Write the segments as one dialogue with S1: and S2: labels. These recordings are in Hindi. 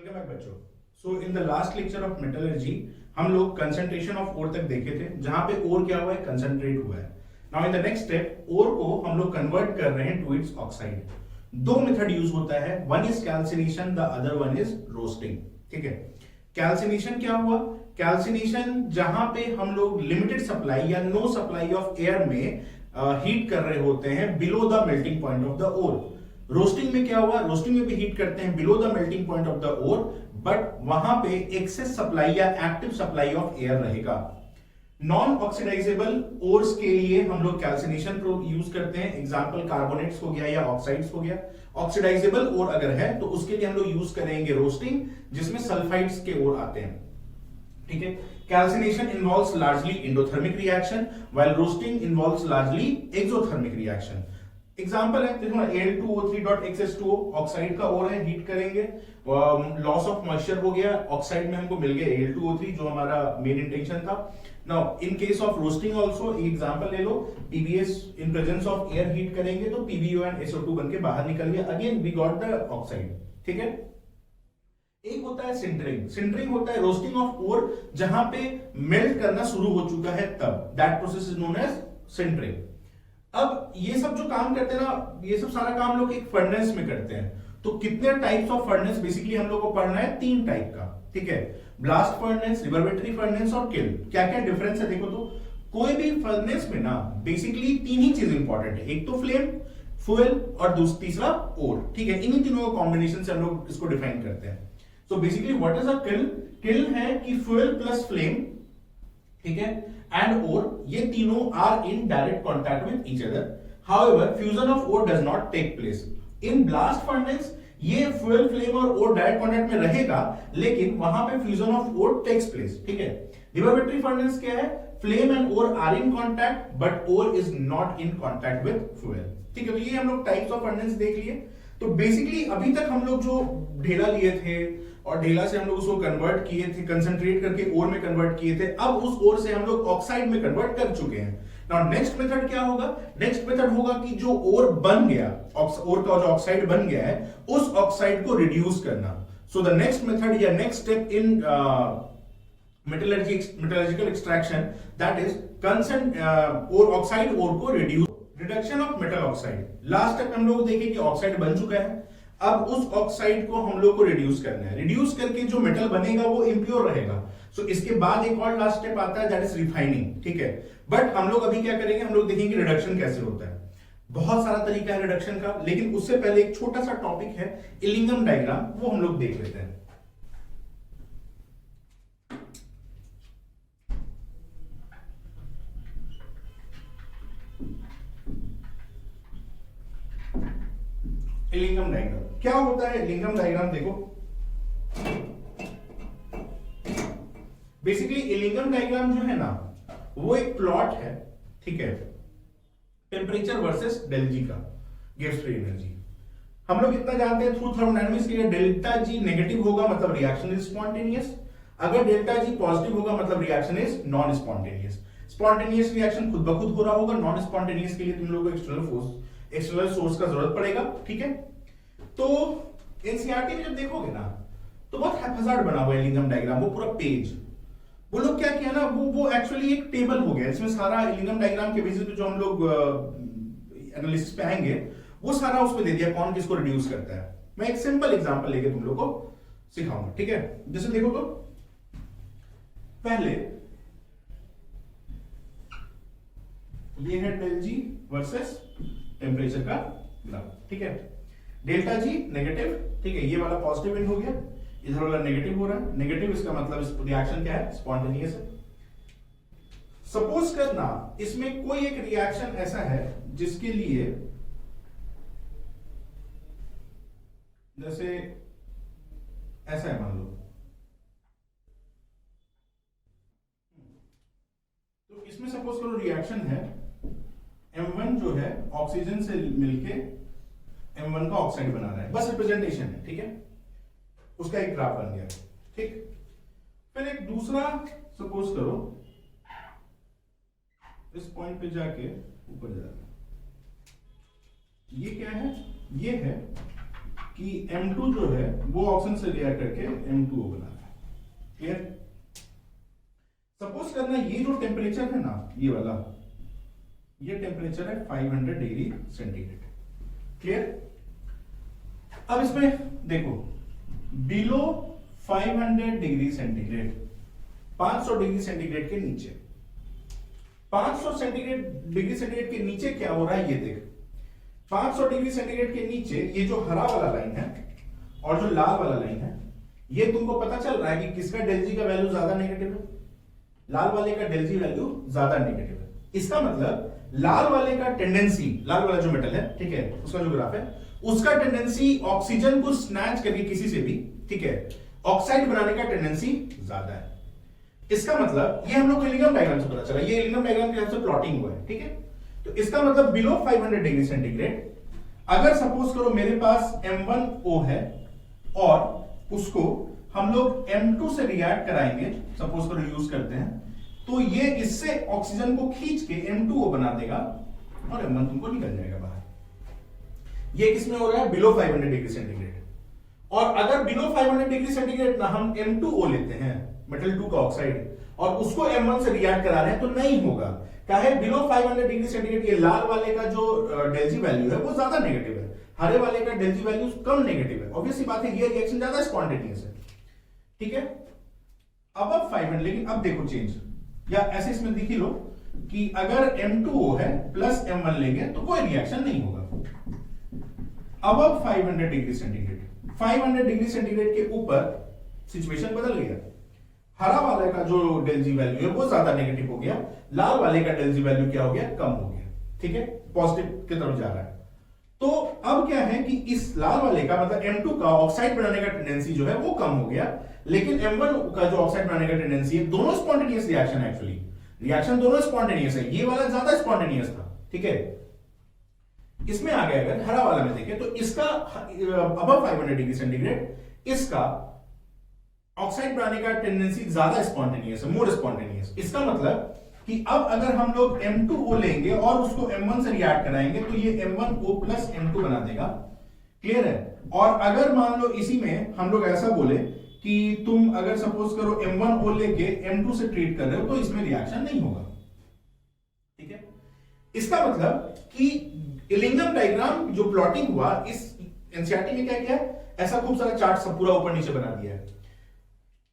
S1: वेलकम बैक बच्चों। So in the last lecture of metallurgy हम लोग कंसंट्रेशन ऑफ ओर तक देखे थे, जहां पे ओर क्या हुआ है, कंसंट्रेट हुआ है। Now in the next step ore को हम लोग कन्वर्ट कर रहे हैं टू इट्स ऑक्साइड। दो मेथड यूज होता है, one is calcination, the other one is roasting. ठीक है, कैल्सिनेशन क्या हुआ? कैल्सिनेशन जहां पे हम लोग लिमिटेड सप्लाई या नो सप्लाई ऑफ एयर में हीट कर रहे होते हैं below the melting point of the ore. Roasting में क्या हुआ? रोस्टिंग में भी हीट करते हैं below the melting point of the ore, but वहां पे एक्सेस सप्लाई या एक्टिव सप्लाई ऑफ एयर रहेगा। नॉन ऑक्सीडाइजेबल ओर्स के लिए हम लोग कैल्सिनेशन यूज करते हैं, एग्जांपल कार्बोनेट्स हो गया या ऑक्साइड्स हो गया। ऑक्सीडाइजेबल ओर अगर है तो उसके लिए हम लोग यूज करेंगे रोस्टिंग, जिसमें सल्फाइड्स के ओर आते हैं। ठीक है, calcination involves largely endothermic reaction while roasting involves largely exothermic reaction. Example है, देखो ना, Al2O3.XH2O ऑक्साइड का ओर है, हीट करेंगे, लॉस ऑफ मॉइस्चर हो गया, ऑक्साइड में हमको मिल गया Al2O3 जो हमारा मेन इंटेंशन था। Now in case of roasting also example ले लो, PbS in presence of air heat करेंगे तो PbO एंड SO2 बनके बाहर निकल गया, again we got the oxide. ठीक है, एक होता है सिंटरिंग। सिंटरिंग होता है रोस्टिंग ऑफ ओर जहां पे मेल्ट करना शुरू हो चुका है, तब that process is known as sintering. अब ये सब जो काम करते हैं ना, ये सब सारा काम लोग एक फर्नेस में करते हैं। तो कितने टाइप्स ऑफ फर्नेस बेसिकली हम लोग को पढ़ना है? 3 टाइप का। ठीक है, ब्लास्ट फर्नेस, रिवर्बरेटरी फर्नेस और किल। क्या क्या डिफरेंस है देखो तो। कोई भी फर्नेस में ना बेसिकली 3 ही चीज इंपॉर्टेंट है, एक तो फ्लेम, फ्यूल और तीसरा ओर। ठीक है, इन्हीं तीनों का कॉम्बिनेशन से हम लोग इसको डिफाइन करते हैं। So basically what is a kiln? Kiln है कि फ्यूल प्लस फ्लेम, ठीक है, एंड ओर, ये तीनों are in direct contact with each other. However fusion of ore does not take place in blast furnace. ये फ्यूल, फ्लेम और ओर डायरेक्ट कॉन्टैक्ट में रहेगा, लेकिन वहां पे fusion of ore takes place. ठीक है, रिवर्बरेटरी फर्नेस क्या है? Flame and ore are in contact but ore is not in contact with fuel. ठीक है, तो ये हम लोग टाइप्स ऑफ फर्नेस देख लिए। तो बेसिकली अभी तक हम लोग जो ढेला लिए थे और ढेला से हम लोग उसको कन्वर्ट किए थे, कंसंट्रेट करके ओर में कन्वर्ट किए थे, अब उस ओर से हम लोग ऑक्साइड में कन्वर्ट कर चुके हैं। नाउ नेक्स्ट मेथड क्या होगा? नेक्स्ट मेथड होगा कि जो ओर बन गया, ओर का जो ऑक्साइड बन गया है, उस ऑक्साइड को रिड्यूस करना। सो द नेक्स्ट मेथड या next step in metallurgical extraction, that is oxide ore को reduce, reduction of metal oxide. Last तक हम लोग देखें कि ऑक्साइड बन चुका है, अब उस ऑक्साइड को हम लोग को रिड्यूस करना है। रिड्यूस करके जो मेटल बनेगा वो इंप्योर रहेगा। सो इसके बाद एक और लास्ट स्टेप आता है, दैट इज रिफाइनिंग। ठीक है, बट हम लोग अभी क्या करेंगे? हम लोग देखेंगे रिडक्शन कैसे होता है। बहुत सारा तरीका है रिडक्शन का, लेकिन उससे पहले एक छोटा सा टॉपिक है इलिंगम डायग्राम, वो हम लोग देख लेते हैं। इलिंगम डायग्राम क्या होता है? इलिंगम डायग्राम देखो, बेसिकली इलिंगम डायग्राम जो है ना, वो एक प्लॉट है। ठीक है, टेम्परेचर वर्सेस डेल जी का, गिव्स फ्री एनर्जी। हम लोग इतना जानते हैं थ्रू थर्मोडायनामिक्स के लिए, डेल्टा जी नेगेटिव होगा मतलब रिएक्शन इज स्पॉन्टेनियस, अगर डेल्टा जी पॉजिटिव होगा मतलब reaction is non spontaneous. Spontaneous reaction खुद ब खुद हो रहा होगा, नॉन स्पॉन्टेनियस के लिए तुम लोगों को एक्सटर्नल सोर्स का जरूरत पड़ेगा। ठीक है, तो एनसीईआरटी में जब देखोगे ना तो बहुत हैफाजार्ड बना हुआ है इलिंगम डायग्राम, वो पूरा पेज। वो लोग क्या किया ना, वो एक्चुअली एक टेबल हो गया, इसमें सारा इलिंगम डायग्राम के बेसिस पे जो हम लोग एनालिसिस पे आएंगे वो सारा उसमें दे दिया, कौन किसको रिड्यूस करता है। मैं एक सिंपल एग्जांपल लेके तुम लोग को सिखाऊंगा। ठीक है, जैसे देखो तो पहले ये है डेल जी वर्सेस टेम्परेचर का ग्राफ। ठीक है, डेल्टा जी नेगेटिव, ठीक है, ये वाला पॉजिटिव एंड हो गया, इधर वाला नेगेटिव हो रहा है। नेगेटिव इसका मतलब इस रिएक्शन क्या है? स्पॉन्टेनियस है। सपोज करना इसमें कोई एक रिएक्शन ऐसा है जिसके लिए, जैसे ऐसा है मान लो, तो इसमें सपोज करो रिएक्शन है, M1 जो है ऑक्सीजन से मिलके M1 का ऑक्साइड बना रहा है, बस रिप्रेजेंटेशन है। ठीक है, उसका एक ग्राफ बन गया। ठीक, फिर एक दूसरा सपोज करो इस पॉइंट पे जाके ऊपर जा रहा है, ये क्या है? ये है कि M2 जो है वो ऑक्सीजन से रिएक्ट करके M2O बना रहा है। क्लियर? सपोज करना ये जो टेम्परेचर है ना, ये वाला, ये टेम्परेचर है 500 डिग्री सेंटीग्रेड। क्लियर? अब इसमें देखो, below 500 degree centigrade, 500 degree centigrade के नीचे, 500 डिग्री सेंटीग्रेड के नीचे क्या हो रहा है ये देख। 500 डिग्री सेंटीग्रेड के नीचे ये जो हरा वाला लाइन है और जो लाल वाला लाइन है, ये तुमको पता चल रहा है कि किसका डेल जी का वैल्यू ज्यादा नेगेटिव है? लाल वाले का डेल जी वैल्यू ज्यादा नेगेटिव है। इसका मतलब लाल वाले का टेंडेंसी, लाल वाला जो मेटल है, ठीक है, उसका जो ग्राफ है, उसका टेंडेंसी ऑक्सीजन को स्नैच करके किसी से भी, ठीक है, ऑक्साइड बनाने का टेंडेंसी ज्यादा है। इसका मतलब ये हम लोग इलिंगम डायग्राम से पता चला, ये इलिंगम डायग्राम के हिसाब से प्लॉटिंग हुआ है, ठीक है। तो इसका मतलब बिलो 500 डिग्री सेंटीग्रेड, अगर सपोज करो मेरे पास M1O है और उसको हम लोग M2 से रिएक्ट कराएंगे, सपोज करो यूज करते हैं, तो ये इससे ऑक्सीजन को खींच के M2O बना देगा और M1 तुमको निकल जाएगा बाहर। ये किसमें हो रहा है? Below 500 degree centigrade. और अगर बिलो 500 डिग्री सेंटीग्रेड ना हम M2O लेते हैं, मेटल 2 का ऑक्साइड, और उसको M1 से रिएक्ट करा रहे हैं, तो नहीं होगा। क्या है? बिलो 500 डिग्री सेंटीग्रेड ये लाल वाले का जो डेल जी वैल्यू है वो ज्यादा नेगेटिव है, हरे वाले का डेल जी वैल्यू कम नेगेटिव है। ऑब्वियसली बात है, ये रिएक्शन ज्यादा स्पॉन्टेनियस है, ठीक है। अब 500, लेकिन अब देखो चेंज, या ऐसे इसमें देख ही लो कि अगर M2O है प्लस M1 लेंगे तो कोई रिएक्शन नहीं होगा। अब 500 डिग्री सेंटीग्रेड, 500 डिग्री सेंटीग्रेड के ऊपर सिचुएशन बदल गया। हरा वाले का जो डेल जी वैल्यू है वो ज्यादा नेगेटिव हो गया, लाल वाले का डेल जी वैल्यू क्या हो गया? कम हो गया, ठीक है, पॉजिटिव की तरफ जा रहा है। तो अब क्या है कि इस लाल वाले का मतलब M2 का ऑक्साइड बनाने का टेंडेंसी जो है वो कम हो गया, लेकिन M1 का जो ऑक्साइड बनाने का टेंडेंसी है, दोनों स्पॉन्टेनियस रिएक्शन, एक्चुअली रिएक्शन दोनों स्पॉन्टेनियस है, ये वाला ज्यादा स्पॉन्टेनियस था, ठीक है। इसमें आ गया, अगर हरा वाला में देखें तो इसका अबव 500 डिग्री सेंटीग्रेड, इसका ऑक्साइड बनाने का टेंडेंसी ज्यादा स्पॉन्टेनियस है, मोर स्पॉन्टेनियस। इसका मतलब कि अब अगर हम लोग M2O लेंगे और उसको M1 से रिएक्ट कराएंगे तो ये M1O प्लस M2 बना देगा। क्लियर है? और अगर मान लो इसी में हम लोग ऐसा बोले कि तुम अगर सपोज करो M1O लेके M2 से ट्रीट कर रहे हो तो इसमें रिएक्शन नहीं होगा, ठीक है। इसका मतलब कि इलिंगम डायग्राम जो प्लॉटिंग हुआ, इस एनसीईआरटी में क्या किया, ऐसा खूब सारा चार्ट सब पूरा ऊपर नीचे बना दिया है।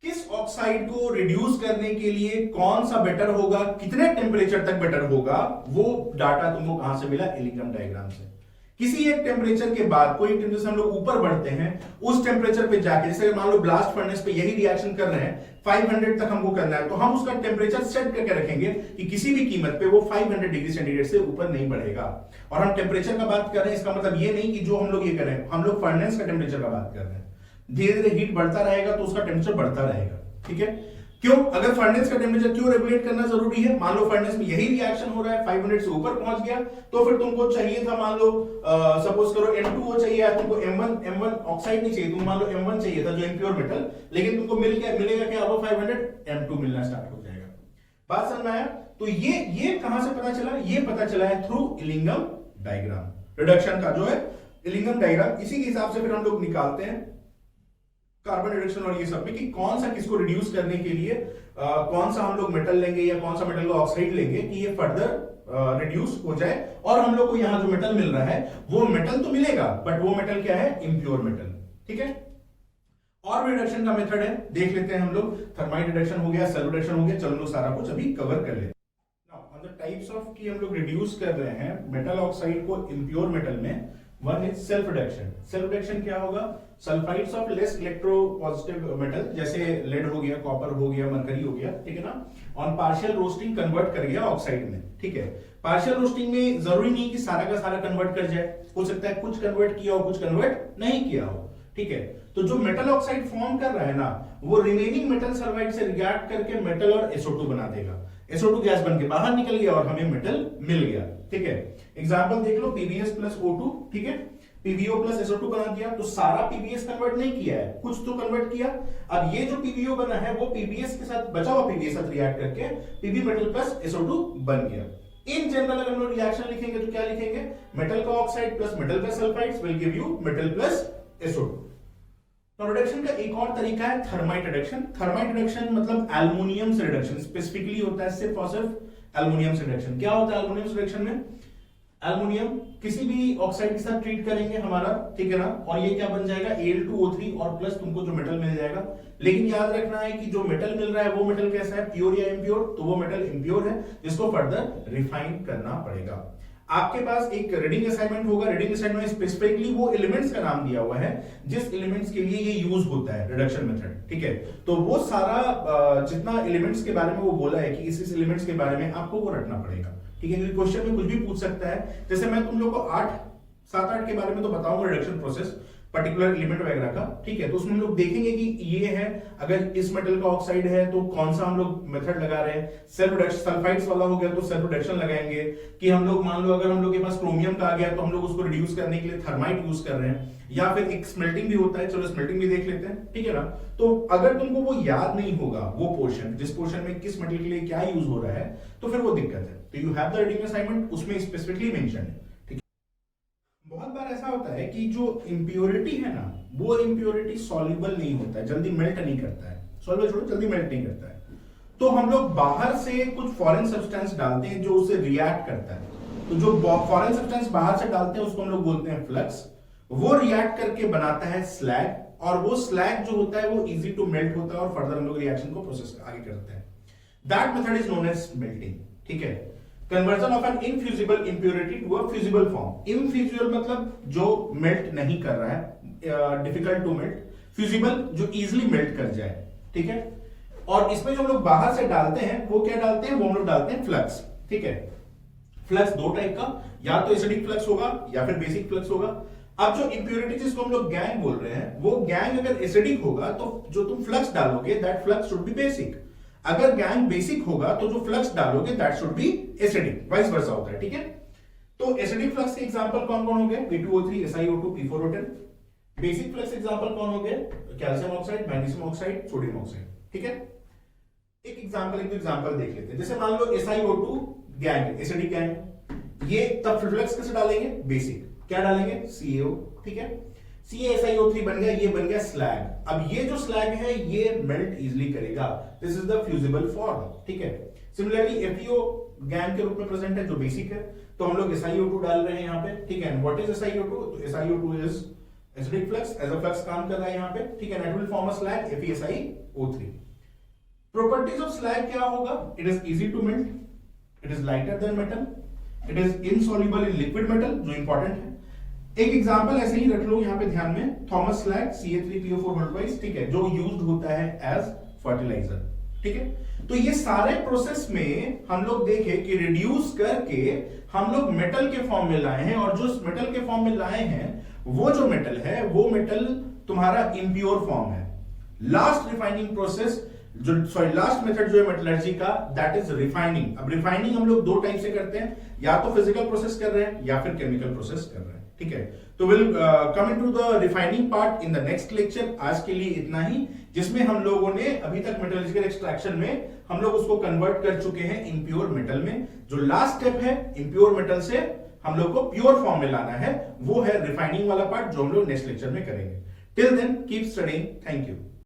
S1: किस ऑक्साइड को रिड्यूस करने के लिए कौन सा बेटर होगा, कितने टेम्परेचर तक बेटर होगा, वो डाटा तुमको कहां से मिला? इलिंगम डायग्राम से। किसी एक टेम्परेचर के बाद, कोई टेम्परेचर हम लोग ऊपर बढ़ते हैं, उस टेम्परेचर पे जाके, जैसे मान लो ब्लास्ट फर्नेस पे यही रिएक्शन कर रहे हैं, 500 तक हमको करना है, तो हम उसका टेम्परेचर सेट करके रखेंगे कि किसी भी कीमत पे वो 500 डिग्री सेंटीग्रेड से ऊपर नहीं बढ़ेगा। और हम टेम्परेचर का बात कर रहे हैं, इसका मतलब ये नहीं कि जो हम लोग ये कर रहे हैं, हम लोग फर्नेस का टेम्परेचर का बात कर रहे हैं। धीरे धीरे हीट बढ़ता रहेगा तो उसका टेम्परेचर बढ़ता रहेगा, ठीक है। क्यों? अगर फर्नेस का टेम्परेचर क्यों रेगुलेट करना जरूरी है? मान लो फर्नेस में यही रिएक्शन हो रहा है, 500 से ऊपर पहुंच गया, तो फिर तुमको चाहिए था, मान लो सपोज करो M2O चाहिए, या तुमको M1 ऑक्साइड नहीं चाहिए, तुम मान लो M1 चाहिए था जो इम्प्योर मेटल, लेकिन तुमको मिलेगा क्या? अब 500 M2 मिलना स्टार्ट हो जाएगा। बात समझ में आया? तो ये कहां से पता चला? ये पता चला है थ्रू इलिंगम डायग्राम, रिडक्शन का जो है इलिंगम डायग्राम। इसी के हिसाब से फिर हम लोग निकालते हैं कार्बन रिडक्शन और ये सब में कि कौन सा किसको रिड्यूस करने के लिए कौन सा हम लोग मेटल लेंगे या कौन सा मेटल का ऑक्साइड लेंगे कि ये फर्दर रिड्यूस हो जाए, और हम लोग को यहां जो मेटल मिल रहा है वो मेटल तो मिलेगा, बट वो मेटल क्या है? इम्प्योर मेटल, ठीक है। और भी रिडक्शन का मेथड है, देख लेते हैं हम लोग। थर्माइट रिडक्शन हो गया, सेल रिडक्शन हो गया, चलो लोग सारा कुछ अभी कवर कर लेते हैं। टाइप्स ऑफ की हम लोग रिड्यूस कर रहे हैं मेटल ऑक्साइड को इम्प्योर मेटल में। One is self reduction. Self reduction क्या होगा? Sulphides of less electropositive metal, जैसे लेड हो गया, कॉपर हो गया, मरकरी हो गया, ठीक है ना, ऑन पार्शियल रोस्टिंग कन्वर्ट कर गया ऑक्साइड में, ठीक है। पार्शियल रोस्टिंग में जरूरी नहीं कि सारा का सारा कन्वर्ट कर जाए, हो सकता है कुछ कन्वर्ट किया हो, कुछ कन्वर्ट नहीं किया हो, ठीक है। तो जो मेटल ऑक्साइड फॉर्म कर रहा है ना, वो रिमेनिंग मेटल सल्फाइड से रिएक्ट करके मेटल और SO2 बना देगा। SO2 गैस बन के बाहर निकल गया और हमें मेटल मिल गया, ठीक है। एग्जांपल देख लो, PbS प्लस O2, ठीक है, PbO प्लस SO2 बना दिया। तो सारा PbS कन्वर्ट नहीं किया है, कुछ तो कन्वर्ट किया। अब ये जो PbO बना है वो PbS के साथ, बचा हुआ PbS साथ रिएक्ट करके Pb मेटल प्लस SO2 बन गया। इन जनरल अगर हम लोग रिएक्शन लिखेंगे तो क्या लिखेंगे? मेटल का ऑक्साइड प्लस मेटल का sulphides will give you metal plus SO2। तो रिडक्शन का एक और तरीका है थर्माइट रिडक्शन। थर्माइट रिडक्शन मतलब एल्युमिनियम से रिडक्शन, स्पेसिफिकली होता है सिर्फ और सिर्फ एल्युमिनियम से रिडक्शन। क्या होता है एल्युमिनियम से रिडक्शन में? एल्युमिनियम किसी भी ऑक्साइड के साथ ट्रीट करेंगे हमारा, ठीक है ना, और ये क्या बन जाएगा Al2O3 और प्लस तुमको जो मेटल मिल जाएगा। लेकिन याद रखना है कि जो मेटल मिल रहा है वो मेटल कैसा है, प्योर या इम्प्योर? तो वो मेटल इम्प्योर है जिसको फर्दर रिफाइन करना पड़ेगा। आपके पास एक रीडिंग असाइनमेंट होगा, रीडिंग असाइनमेंट में स्पेसिफिकली वो एलिमेंट्स का नाम दिया हुआ है जिस एलिमेंट्स के लिए ये यूज होता है रिडक्शन मेथड, ठीक है। तो वो सारा जितना एलिमेंट्स के बारे में वो बोला है कि इस एलिमेंट्स के बारे में आपको वो रटना पड़ेगा, ठीक है, क्योंकि क्वेश्चन में कुछ भी पूछ सकता है। जैसे मैं तुम लोग को 7-8 के बारे में तो बताऊंगा रिडक्शन प्रोसेस पर्टिकुलर एलिमेंट वगैरह का, ठीक है। तो उसमें हम लोग देखेंगे कि ये है, अगर इस मेटल का ऑक्साइड है तो कौन सा हम लोग मेथड लगा रहे हैं। सेल्फ रिडक्शन, सल्फाइड्स वाला हो गया तो सेल्फ रिडक्शन लगाएंगे। कि हम लोग मान लो अगर हम लोग के पास क्रोमियम का आ गया तो हम लोग उसको रिड्यूस करने के लिए थर्माइट यूज कर रहे हैं, या फिर एक स्मेल्टिंग भी होता है, चलो स्मेल्टिंग भी देख लेते हैं, ठीक है ना। तो अगर तुमको वो याद नहीं होगा, वो पोर्शन जिस पोर्शन में किस मेटल के लिए क्या यूज हो रहा है, तो फिर वो दिक्कत है। तो you have the reading assignment, उसमें स्पेसिफिकली मेंशन है। बहुत बार ऐसा होता है कि जो इंप्योरिटी है ना, वो इंप्योरिटी सॉल्युबल नहीं होता है, जल्दी मेल्ट नहीं करता है। सॉल्युबल छोड़ो, जल्दी मेल्ट नहीं करता है। तो हम लोग बाहर से कुछ फॉरेन सब्सटेंस डालते हैं जो उससे रिएक्ट करता है। तो जो फॉरेन सब्सटेंस बाहर से डालते हैं उसको हम लोग बोलते हैं फ्लक्स। वो रिएक्ट करके बनाता है स्लैग, और वो स्लैग जो होता है वो इजी टू मेल्ट होता है और फर्दर हम लोग रिएक्शन को प्रोसेस आगे करते हैं। That method is known as melting, ठीक है। Conversion of an infusible impurity to a fusible form. Infusible मतलब जो मेल्ट नहीं कर रहा है, डिफिकल्ट टू मेल्ट। फ्यूजिबल जो इजीली मेल्ट कर जाए, ठीक है। और इसमें जो हम लोग बाहर से डालते हैं वो क्या डालते हैं, वो हम लोग डालते हैं फ्लक्स, ठीक है। फ्लक्स दो टाइप का, या तो एसिडिक फ्लक्स होगा या फिर बेसिक फ्लक्स होगा। अब जो इंप्योरिटी जिसको हम लोग गैंग बोल रहे हैं, वो गैंग अगर एसिडिक होगा तो जो तुम फ्लक्स डालोगे that flux should be basic. अगर गैंग बेसिक होगा तो जो फ्लक्स डालोगे that should be acidic, vice versa होता है, ठीक है। तो एसिडिक फ्लक्स के एग्जांपल कौन कौन हो गए? P2O3, SiO2, P4O10। Basic flux example कौन हो गए? Calcium oxide, magnesium oxide, sodium oxide, ठीक है। एक एग्जांपल देख लेते हैं। जैसे मान लो SiO2 गैंग, एसिडिक गैंग, ये तब फ्लक्स कैसे डालेंगे? बेसिक। क्या डालेंगे? CaO, ठीक है। CaSiO3 बन गया, ये बन गया स्लैग। अब ये जो स्लैग है ये मेल्ट इजीली करेगा, this is the fusible form, ठीक है। सिमिलरली FeO गैंग के रूप में प्रेजेंट है जो बेसिक है, तो हम लोग SiO2 डाल रहे हैं यहाँ पे, ठीक है। What is SiO2? तो SiO2 is acidic flux, as a flux काम कर रहा है यहाँ पे, ठीक है। It will form a slag FeSiO3। Properties of slag क्या होगा? It is easy to melt, it is lighter than metal, it is insoluble in liquid metal, जो इंपॉर्टेंट है। एक एग्जांपल ऐसे ही रख लो यहाँ पे ध्यान में, थॉमस स्लैग Ca3PO4, ठीक है, जो यूज्ड होता है एज फर्टिलाइजर, ठीक है। तो ये सारे प्रोसेस में हम लोग देखे कि रिड्यूस करके हम लोग मेटल के फॉर्म में लाए हैं, और जो मेटल के फॉर्म में लाए हैं वो जो मेटल है वो मेटल तुम्हारा इंप्योर फॉर्म है। Last refining process last method जो है मेटलर्जी का, दैट इज रिफाइनिंग। अब रिफाइनिंग हम लोग दो टाइप से करते हैं, या तो फिजिकल प्रोसेस कर रहे हैं या फिर केमिकल प्रोसेस कर रहे हैं, ठीक है। तो will come into the refining part in the next lecture. आज के लिए इतना ही, जिसमें हम लोगों ने अभी तक मेटलर्जिकल एक्सट्रैक्शन में हम लोग उसको कन्वर्ट कर चुके हैं इम्प्योर मेटल में। जो लास्ट स्टेप है इम्प्योर मेटल से हम लोग को प्योर फॉर्म में लाना है, वो है रिफाइनिंग वाला पार्ट, जो हम लोग नेक्स्ट लेक्चर में करेंगे। Till then keep studying, thank you.